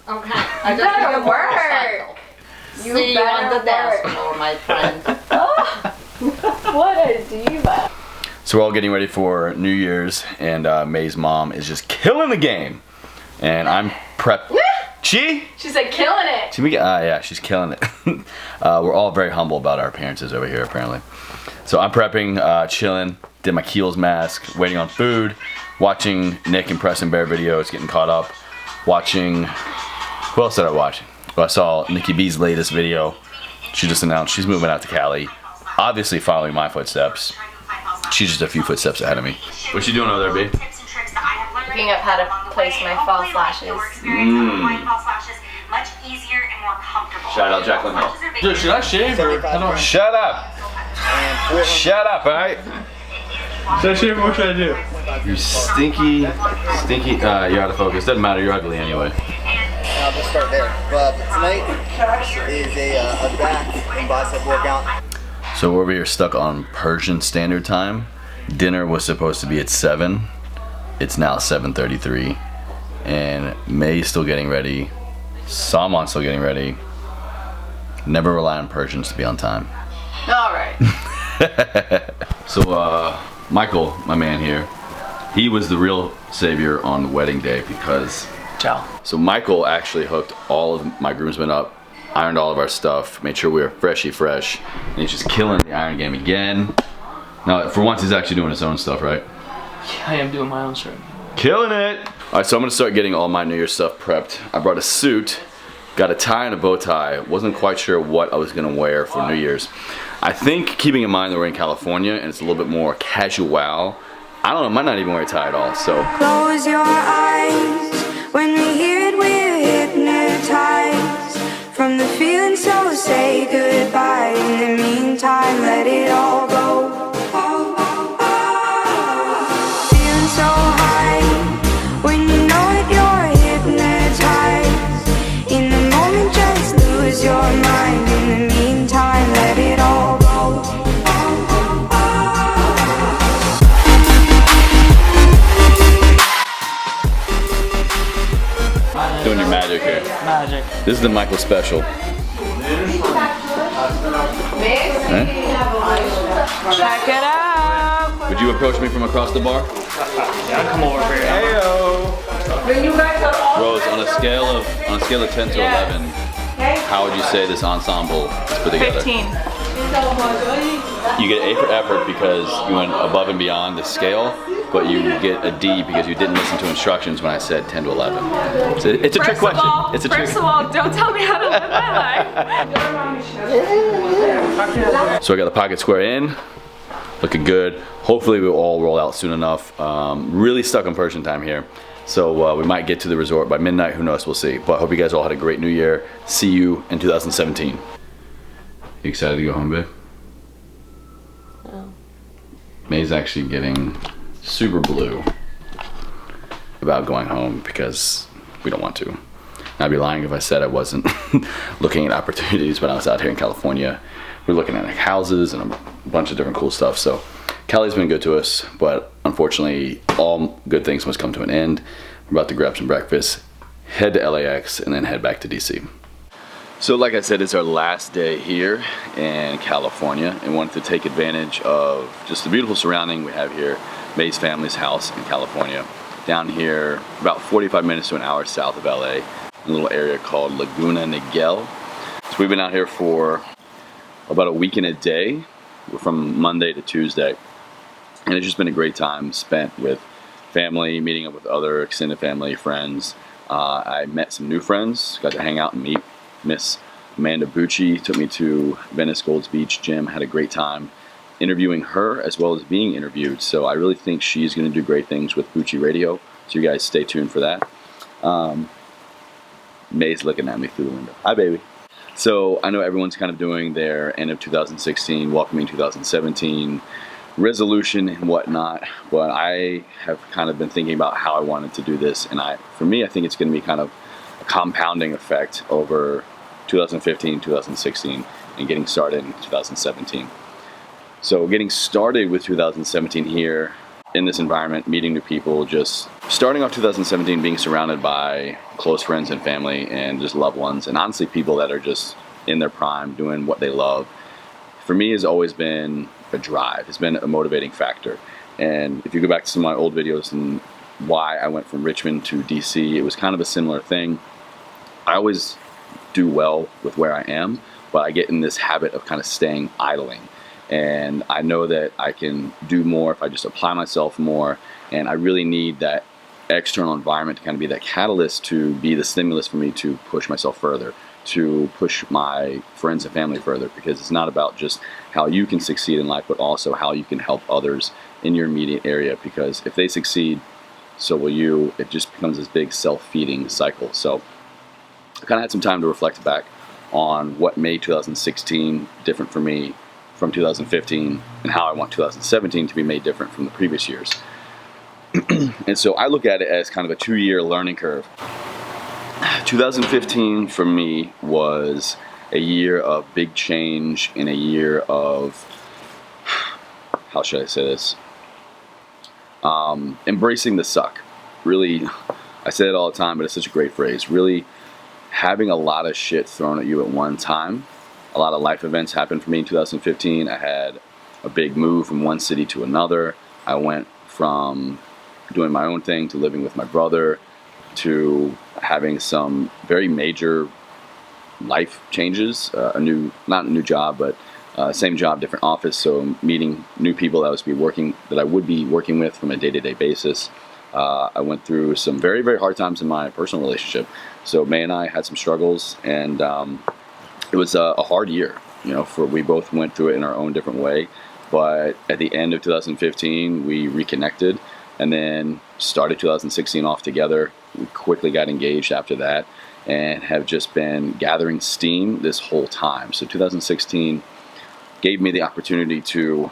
Okay. I just better need a work. You see you on the dance floor, my friend. What a diva. So we're all getting ready for New Year's, and May's mom is just killing the game. And I'm prepped. She said killing it. Yeah, she's killing it. We're all very humble about our appearances over here, apparently. So I'm prepping, chilling, did my Keels mask, waiting on food, watching Nick and Preston Bear videos, getting caught up, watching, who else did I watch? Well, I saw Nikki B's latest video. She just announced she's moving out to Cali, obviously following my footsteps. She's just a few footsteps ahead of me. What's she doing over there, B? Looking up how to place my false lashes. Much easier and more comfortable. Shout out Jacqueline Hill. Dude, should I shave or how do I? Shut up! Shut up, alright? Should I shave or what should I do? You stinky. You're out of focus. Doesn't matter, you're ugly anyway. I'll just start there. But tonight is a back and bicep workout. So we're over here stuck on Persian Standard Time. Dinner was supposed to be at 7. It's now 7:33. And May's still getting ready. Salmon's still getting ready. Never rely on Persians to be on time. Alright. So Michael, my man here, he was the real savior on the wedding day because so Michael actually hooked all of my groomsmen up, ironed all of our stuff, made sure we were freshy fresh, and he's just killing the iron game again. Now, for once, he's actually doing his own stuff, right? Yeah, I am doing my own shirt. Killing it! Alright, so I'm gonna start getting all my New Year's stuff prepped. I brought a suit, got a tie and a bow tie. Wasn't quite sure what I was gonna wear for New Year's. I think, keeping in mind that we're in California and it's a little bit more casual, I don't know, I might not even wear a tie at all, so. Close your eyes, when we hear it we're hypnotized. From the feeling, so say goodbye. In the meantime, let it all go. Feeling so high, when you know it, you're hypnotized. In the moment, just lose your mind. In the meantime, let it all go. Doing your magic here. Magic. This is the Michael special. Check it out. Would you approach me from across the bar? Yeah, come over here. Rose, on a scale of 10 to 11, how would you say this ensemble is put together? 15. You get A for effort because you went above and beyond the scale, but you get a D because you didn't listen to instructions when I said 10 to 11. So it's a trick question. First of all, don't tell me how to live my life. So I got the pocket square in, looking good. Hopefully we'll all roll out soon enough. Really stuck on Persian time here. So we might get to the resort by midnight, who knows, we'll see. But I hope you guys all had a great new year. See you in 2017. You excited to go home, babe? No. May's actually getting super blue about going home because we don't want to. I'd be lying if I said I wasn't looking at opportunities when I was out here in California. We're looking at like houses and a bunch of different cool stuff. So Cali's been good to us, but unfortunately all good things must come to an end. We're about to grab some breakfast, head to LAX, and then head back to DC. So like I said, it's our last day here in California and wanted to take advantage of just the beautiful surrounding we have here. May's family's house in California. Down here, about 45 minutes to an hour south of LA, in a little area called Laguna Niguel. So we've been out here for about a week and a day. We're from Monday to Tuesday. And it's just been a great time spent with family, meeting up with other extended family, friends. I met some new friends, got to hang out and meet Miss Amanda Bucci. Took me to Venice Gold's Beach Gym, had a great time interviewing her as well as being interviewed. So I really think she's going to do great things with Bucci Radio. So you guys stay tuned for that. May's looking at me through the window. Hi, baby. So I know everyone's kind of doing their end of 2016, welcoming 2017 resolution and whatnot, but I have kind of been thinking about how I wanted to do this, and for me, I think it's going to be kind of a compounding effect over 2015, 2016, and getting started in 2017. So getting started with 2017 here, in this environment, meeting new people, just starting off 2017 being surrounded by close friends and family and just loved ones, and honestly people that are just in their prime doing what they love, for me has always been a drive. It's been a motivating factor. And if you go back to some of my old videos and why I went from Richmond to DC, it was kind of a similar thing. I always do well with where I am, but I get in this habit of kind of staying idling. And I know that I can do more if I just apply myself more, and I really need that external environment to kind of be that catalyst, to be the stimulus for me to push myself further, to push my friends and family further, because it's not about just how you can succeed in life, but also how you can help others in your immediate area, because if they succeed, so will you. It just becomes this big self-feeding cycle. So I kind of had some time to reflect back on what made 2016 different for me from 2015 and how I want 2017 to be made different from the previous years. And so I look at it as kind of a 2-year learning curve. 2015 for me was a year of big change and a year of, how should I say this? Embracing the suck. Really, I say it all the time, but it's such a great phrase. Really having a lot of shit thrown at you at one time. A lot of life events happened for me in 2015. I had a big move from one city to another. I went from doing my own thing to living with my brother to having some very major life changes. Not a new job, but same job, different office. So meeting new people that I would be working with from a day-to-day basis. I went through some very, very hard times in my personal relationship. So May and I had some struggles, and it was a hard year. We both went through it in our own different way. But at the end of 2015, we reconnected, and then started 2016 off together. We quickly got engaged after that, and have just been gathering steam this whole time. So 2016 gave me the opportunity to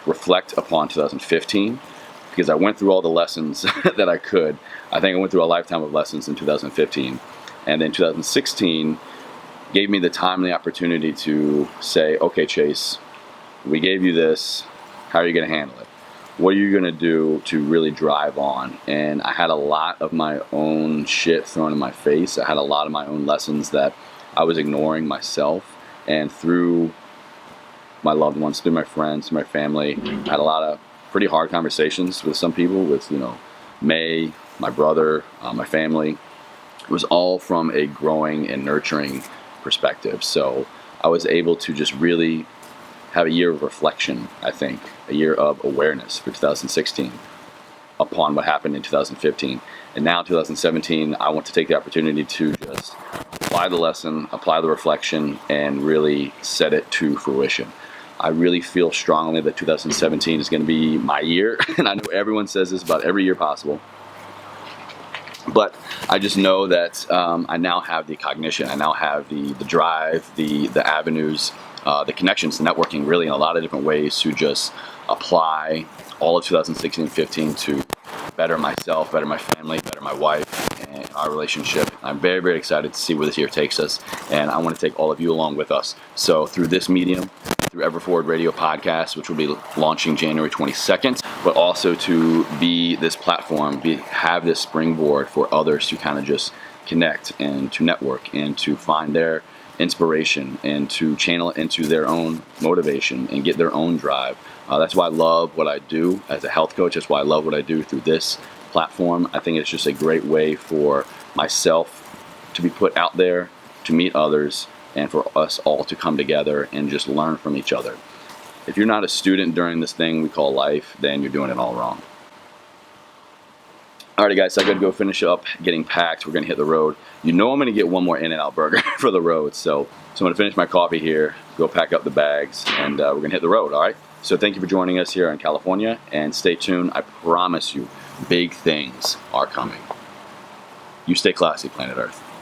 reflect upon 2015, because I went through all the lessons that I could. I think I went through a lifetime of lessons in 2015. And then 2016 gave me the time and the opportunity to say, okay, Chase, we gave you this. How are you going to handle it? What are you going to do to really drive on? And I had a lot of my own shit thrown in my face. I had a lot of my own lessons that I was ignoring myself. And through my loved ones, through my friends, through my family, I had a lot of pretty hard conversations with some people, with May, my brother, my family. It was all from a growing and nurturing perspective. So I was able to just really have a year of reflection, I think, a year of awareness for 2016 upon what happened in 2015. And now 2017, I want to take the opportunity to just apply the lesson, apply the reflection, and really set it to fruition. I really feel strongly that 2017 is going to be my year, and I know everyone says this about every year possible, but I just know that I now have the cognition, I now have the drive, the avenues, the connections, the networking, really in a lot of different ways to just apply all of 2016 and 15 to better myself, better my family, better my wife, and our relationship. I'm very, very excited to see where this year takes us, and I want to take all of you along with us. So through this medium, through Everforward Radio Podcast, which will be launching January 22nd, but also to be this platform, have this springboard for others to kind of just connect and to network and to find their inspiration and to channel it into their own motivation and get their own drive. That's why I love what I do as a health coach. That's why I love what I do through this platform. I think it's just a great way for myself to be put out there, to meet others, and for us all to come together and just learn from each other. If you're not a student during this thing we call life, then you're doing it all wrong. Alrighty guys, so I gotta go finish up getting packed. We're gonna hit the road. I'm gonna get one more In-N-Out burger for the road. So I'm gonna finish my coffee here, go pack up the bags, and we're gonna hit the road, alright? So thank you for joining us here in California, and stay tuned. I promise you, big things are coming. You stay classy, planet Earth.